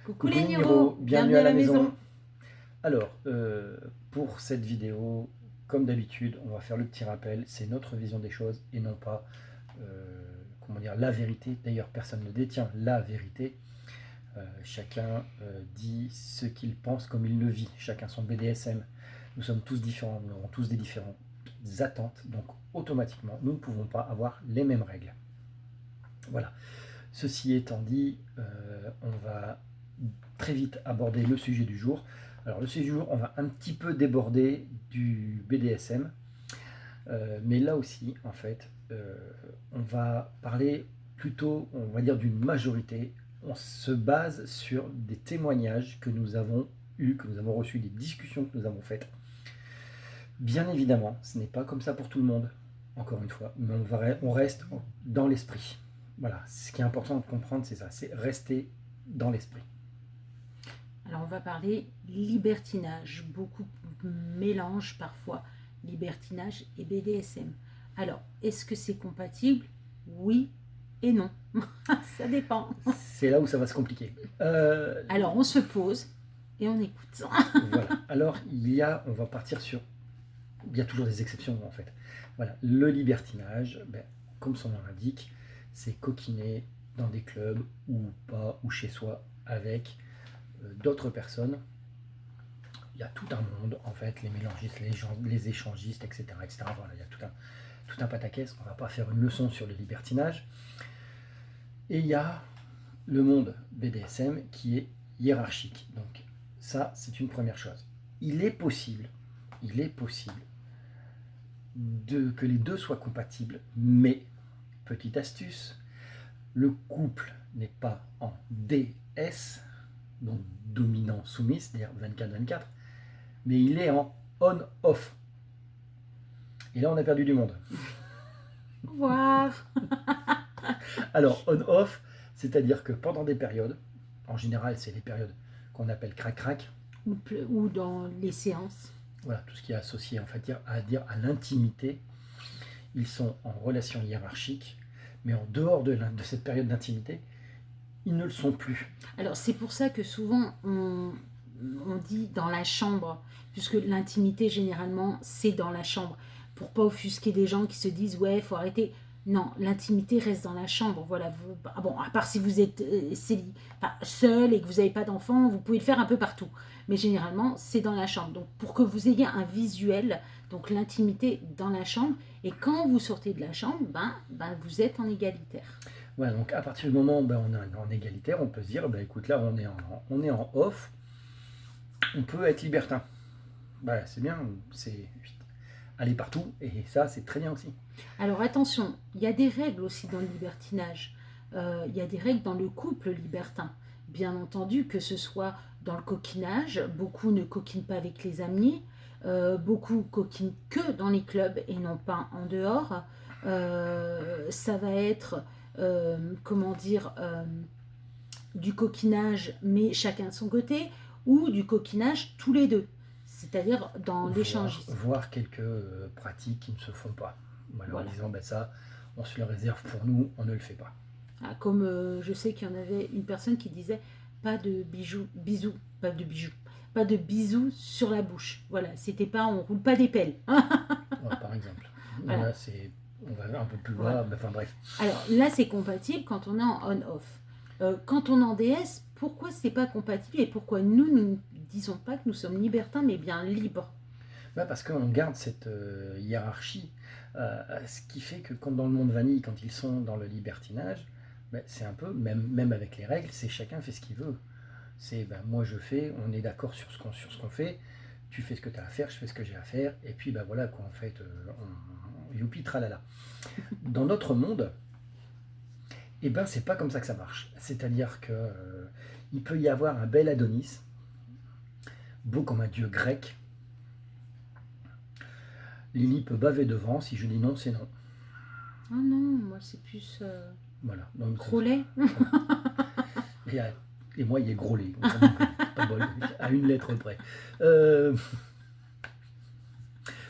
Coucou Coucou les les Niro, Niro, bienvenue à la maison. Alors, pour cette vidéo, comme d'habitude, on va faire le petit rappel, c'est notre vision des choses et non pas, comment dire, la vérité. D'ailleurs, personne ne détient la vérité. Chacun dit ce qu'il pense comme il le vit. Chacun son BDSM. Nous sommes tous différents, nous avons tous des différentes attentes, donc automatiquement, nous ne pouvons pas avoir les mêmes règles. Voilà. Ceci étant dit, on va très vite aborder le sujet du jour. Alors le sujet du jour, on va un petit peu déborder du BDSM, mais là aussi, en fait, on va parler plutôt, on va dire, d'une majorité. On se base sur des témoignages que nous avons eus, que nous avons reçus, des discussions que nous avons faites. Bien évidemment, ce n'est pas comme ça pour tout le monde, encore une fois, mais on reste dans l'esprit. Voilà, ce qui est important de comprendre, c'est ça, c'est rester dans l'esprit. Alors on va parler libertinage, beaucoup mélangent parfois libertinage et BDSM. Alors, est-ce que c'est compatible? Oui et non, ça dépend. C'est là où ça va se compliquer. Alors on se pose et on écoute. Voilà. Alors, on va partir sur, il y a toujours des exceptions en fait. Voilà, le libertinage, ben, comme son nom l'indique, c'est coquiner dans des clubs ou pas, ou chez soi, avec d'autres personnes. Il y a tout un monde en fait, les mélangistes, les échangistes, etc., etc. Voilà, il y a tout un pataquès. On ne va pas faire une leçon sur le libertinage. Et il y a le monde BDSM qui est hiérarchique. Donc ça, c'est une première chose. Il est possible, il est possible que les deux soient compatibles, mais, petite astuce, le couple n'est pas en DS, donc dominant-soumis, c'est-à-dire 24-24, mais il est en on-off. Et là, on a perdu du monde. Au revoir. Alors, on-off, c'est-à-dire que pendant des périodes, en général, c'est les périodes qu'on appelle crac-crac, Ou dans les séances. voilà, tout ce qui est associé en fait, à l'intimité, ils sont en relation hiérarchique, mais en dehors de cette période d'intimité, ils ne le sont plus. Alors c'est pour ça que souvent on dit dans la chambre, puisque l'intimité généralement c'est dans la chambre, pour pas offusquer des gens qui se disent ouais faut arrêter. Non, l'intimité reste dans la chambre. Voilà. Bon, à part si vous êtes seul et que vous n'avez pas d'enfant, vous pouvez le faire un peu partout. Mais généralement, c'est dans la chambre. Donc, pour que vous ayez un visuel, donc l'intimité dans la chambre. Et quand vous sortez de la chambre, vous êtes en égalitaire. Voilà, donc à partir du moment où on est en égalitaire, on peut se dire, écoute, là on est en off, on peut être libertin. C'est bien, c'est aller partout, et ça c'est très bien aussi. Alors attention, il y a des règles aussi dans le libertinage. Il y a des règles dans le couple libertin. Bien entendu, que ce soit dans le coquinage, beaucoup ne coquinent pas avec les amis, beaucoup coquinent que dans les clubs et non pas en dehors. Ça va être, comment dire, du coquinage mais chacun de son côté, ou du coquinage tous les deux, c'est-à-dire dans l'échangisme. Voir quelques pratiques qui ne se font pas. Voilà, en Voilà. disant, ça, on se le réserve pour nous, on ne le fait pas. Ah, comme je sais qu'il y en avait une personne qui disait pas de bisous, pas de bijoux, pas de bisous sur la bouche. Voilà, c'était pas, on roule pas des pelles. Ouais, par exemple. Voilà. Là, on va un peu plus Voilà. bas, enfin bref. Alors là, c'est compatible quand on est en on-off. Quand on est en DS, pourquoi c'est pas compatible et pourquoi nous ne disons pas que nous sommes libertins mais bien libres? Parce qu'on garde cette hiérarchie, ce qui fait que quand dans le monde vanille, quand ils sont dans le libertinage, c'est un peu, même avec les règles, c'est chacun fait ce qu'il veut. C'est moi je fais, on est d'accord sur ce qu'on fait, tu fais ce que tu as à faire, je fais ce que j'ai à faire, et puis voilà quoi, en fait, youpi tralala. Dans notre monde, c'est pas comme ça que ça marche. C'est-à-dire que il peut y avoir un bel Adonis, beau comme un dieu grec. Lily peut baver devant, si je dis non, c'est non. Ah non, moi c'est plus Voilà. Donc, Grolet. et, et moi, il est gros lait. Pas bol, à une lettre près.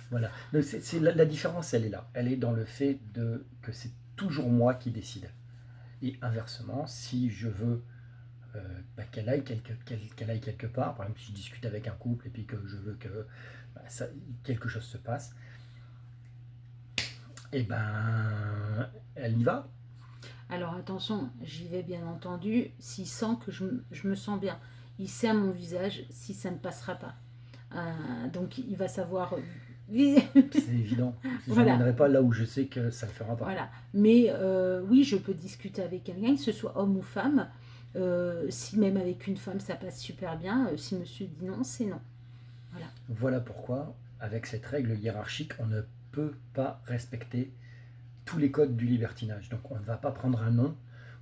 Voilà. Donc, la différence, elle est là. Elle est dans le fait que c'est toujours moi qui décide. Et inversement, si je veux qu'elle aille quelque part. Par exemple, si je discute avec un couple et puis que je veux que quelque chose se passe, et ben elle y va. Alors attention, j'y vais bien entendu s'il sent que je me sens bien. Il sait à mon visage si ça ne passera pas. Donc il va savoir. C'est évident. Voilà, J'emmènerai pas là où je sais que ça ne le fera pas. voilà. Mais oui, je peux discuter avec quelqu'un, que ce soit homme ou femme. Si même avec une femme ça passe super bien, si monsieur dit non, c'est non. Voilà. Voilà pourquoi, avec cette règle hiérarchique, on ne peut pas respecter tous les codes du libertinage. Donc on ne va pas prendre un nom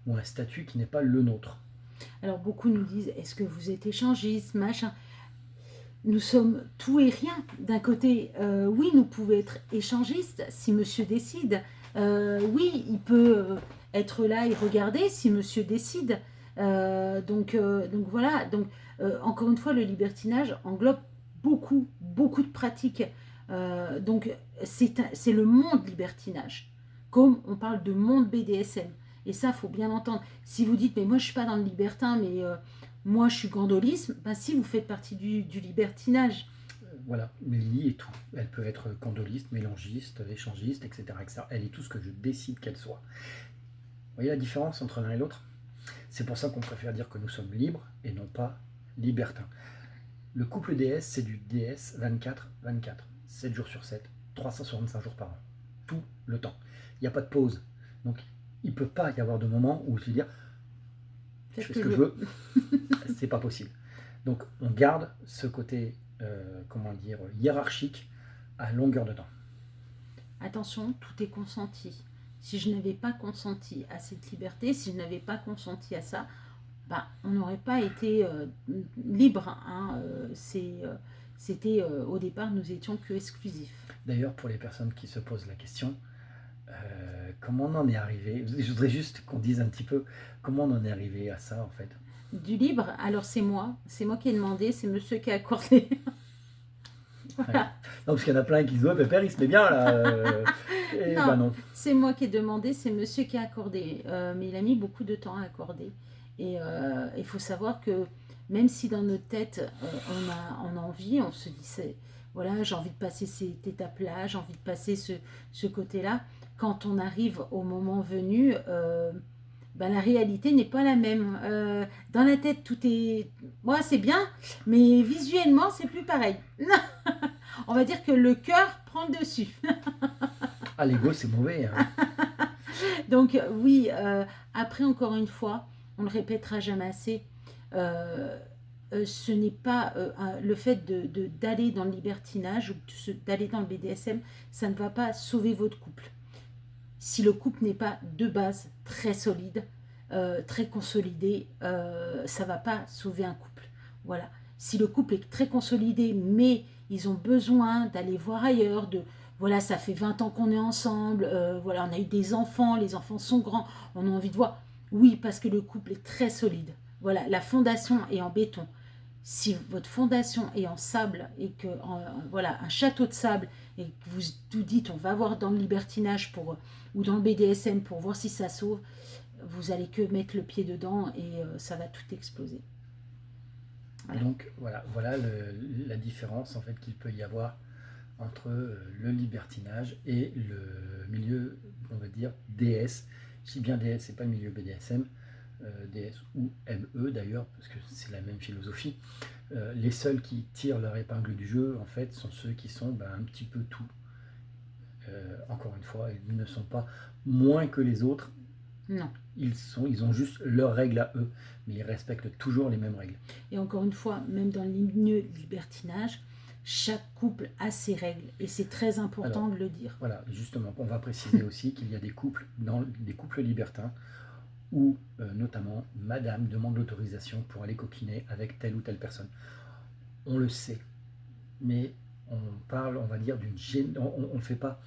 ou un statut qui n'est pas le nôtre. Alors beaucoup nous disent, est-ce que vous êtes échangiste, machin. Nous sommes tout et rien. D'un côté, oui, nous pouvons être échangistes si monsieur décide. Oui, il peut être là et regarder si monsieur décide. Donc voilà. Donc, encore une fois, le libertinage englobe beaucoup de pratiques. Donc, c'est le monde libertinage. Comme on parle de monde BDSM. Et ça, faut bien entendre. Si vous dites, mais moi, je suis pas dans le libertin, mais moi je suis gandolisme, ben si vous faites partie du libertinage. Voilà, Lily est tout. Elle peut être candoliste, mélangiste, échangiste, etc. Elle est tout ce que je décide qu'elle soit. Vous voyez la différence entre l'un et l'autre? C'est pour ça qu'on préfère dire que nous sommes libres et non pas libertins. Le couple DS, c'est du DS 24-24, 7 jours sur 7, 365 jours par an. Tout le temps. Il n'y a pas de pause. Donc, il ne peut pas y avoir de moment où je vais dire je fais ce que je veux. C'est pas possible. Donc, on garde ce côté, hiérarchique à longueur de temps. Attention, tout est consenti. Si je n'avais pas consenti à cette liberté, si je n'avais pas consenti à ça, ben, on n'aurait pas été libre. Hein. C'était au départ, nous étions que exclusifs. D'ailleurs, pour les personnes qui se posent la question, comment on en est arrivé? Je voudrais juste qu'on dise un petit peu comment on en est arrivé à ça, en fait. Du libre, alors c'est moi qui ai demandé, c'est monsieur qui a accordé. Voilà. Non, parce qu'il y en a plein qui disent, ouais, père, il se met bien là. Et non, ben non. C'est moi qui ai demandé, c'est monsieur qui a accordé. Mais il a mis beaucoup de temps à accorder. Et il faut savoir que même si dans notre tête, on a envie, on se dit, voilà, j'ai envie de passer cette étape-là, j'ai envie de passer ce côté-là, quand on arrive au moment venu, ben, la réalité n'est pas la même. Dans la tête, tout est... Moi, c'est bien, mais visuellement, c'est plus pareil. On va dire que le cœur prend le dessus. Ah, l'ego, c'est mauvais. Hein. Donc oui, après encore une fois, on le répétera jamais assez, ce n'est pas le fait d'aller dans le libertinage ou d'aller dans le BDSM, ça ne va pas sauver votre couple. Si le couple n'est pas de base très solide, très consolidé, ça ne va pas sauver un couple. Voilà. Si le couple est très consolidé, mais ils ont besoin d'aller voir ailleurs, voilà, ça fait 20 ans qu'on est ensemble, voilà, on a eu des enfants, les enfants sont grands, on a envie de voir. Oui, parce que le couple est très solide. Voilà, la fondation est en béton. Si votre fondation est en sable et que voilà un château de sable et que vous vous dites on va voir dans le libertinage ou dans le BDSM pour voir si ça sauve, vous allez que mettre le pied dedans et ça va tout exploser. Voilà. Donc voilà la différence en fait qu'il peut y avoir entre le libertinage et le milieu, on va dire, DS. Je dis bien DS, c'est pas le milieu BDSM, DS ou ME d'ailleurs, parce que c'est la même philosophie. Les seuls qui tirent leur épingle du jeu, en fait, sont ceux qui sont un petit peu tout. Encore une fois, ils ne sont pas moins que les autres. Non. Ils ont juste leurs règles à eux, mais ils respectent toujours les mêmes règles. Et encore une fois, même dans le milieu libertinage, chaque couple a ses règles et c'est très important de le dire. Voilà, justement, on va préciser aussi qu'il y a des couples libertins où notamment madame demande l'autorisation pour aller coquiner avec telle ou telle personne. On le sait, mais on parle, on va dire, on ne fait pas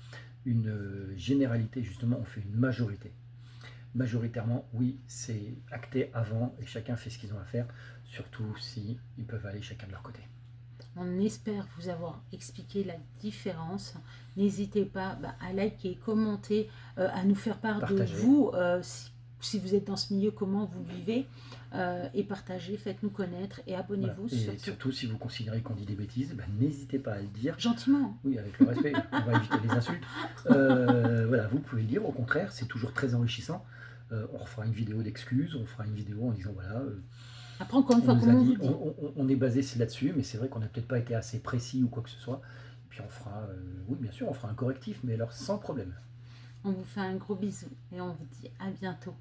une généralité, justement, on fait une majorité. Majoritairement, oui, c'est acté avant et chacun fait ce qu'ils ont à faire, surtout si ils peuvent aller chacun de leur côté. On espère vous avoir expliqué la différence. N'hésitez pas à liker, commenter, à nous faire part Partagez. de vous, si vous êtes dans ce milieu, comment vous vivez. et partagez, faites-nous connaître et Voilà. abonnez-vous Et surtout. surtout, si vous considérez qu'on dit des bêtises, ben, n'hésitez pas à le dire. Gentiment. Oui, avec le respect, on va éviter les insultes. Voilà, vous pouvez le dire, au contraire, c'est toujours très enrichissant. On refera une vidéo d'excuses, on fera une vidéo en disant voilà, Après, encore une on fois, nous comme a on dit, vous dit, on est basé là-dessus, mais c'est vrai qu'on n'a peut-être pas été assez précis ou quoi que ce soit. Et puis on fera, oui, bien sûr, on fera un correctif, mais alors sans problème. on vous fait un gros bisou et on vous dit à bientôt.